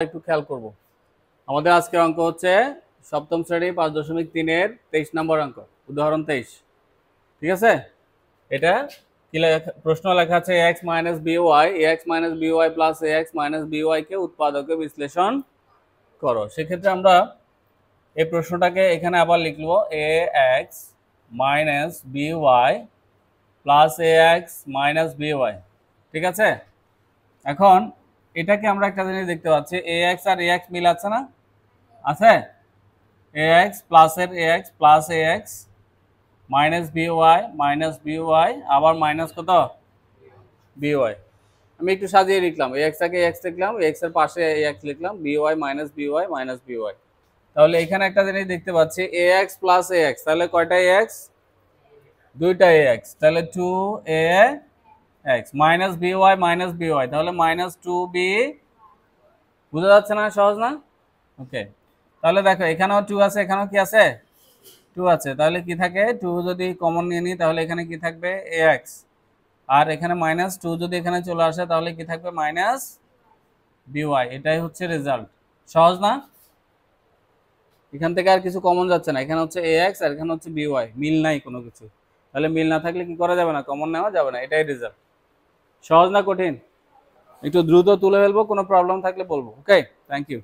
একটু খেয়াল করব। আমাদের আজকের অঙ্ক হচ্ছে সপ্তম শ্রেণী 5.3 এর 23 নম্বর অঙ্ক, উদাহরণ 23। ঠিক আছে, এটা কি প্রশ্ন লেখা আছে ax - by ax - by plus ax - by কে উৎপাদকে বিশ্লেষণ করো। সেক্ষেত্রে আমরা এই প্রশ্নটাকে এখানে আবার লিখবো ax - by plus ax - by। ঠিক আছে, এখন এটাকে আমরা একটা জিনিস দেখতে পাচ্ছি, ax আর ax মিল আছে না? আছে। ax প্লাস এর ax plus ax minus by আবার মাইনাস কত by। আমি একটু সাজিয়ে লিখলাম, ax টাকে x লিখলাম, x এর পাশে ax লিখলাম, by মাইনাস by। তাহলে এখানে একটা জিনিস দেখতে পাচ্ছি ax প্লাস ax, তাহলে কয়টা ax? দুইটা ax, তাহলে 2ax মাইনাস by তাহলে মাইনাস 2b। বুঝা যাচ্ছে না? সহজ না? ওকে, তাহলে দেখো এখানেও 2 আছে, এখানেও কি আছে? 2 আছে। তাহলে কি থাকে? 2 যদি কমন নিয়ে নিই তাহলে এখানে কি থাকবে? ax। আর এখানে মাইনাস 2 যদি এখানে চলে আসে তাহলে কি থাকবে? Minus by। এটাই হচ্ছে রেজাল্ট। সহজ না? এখান থেকে আর কিছু কমন যাচ্ছে না, এখানে হচ্ছে ax আর এখানে হচ্ছে by, মিল নাই কোনো কিছু। তাহলে মিল না থাকলে কি করা যাবে না? কমন নেওয়া যাবে না। এটাই রেজাল্ট। সহজ না কঠিন? একটু দ্রুত তুলে ফেলবো, কোনো প্রবলেম থাকলে বলবো। ওকে, থ্যাংক ইউ।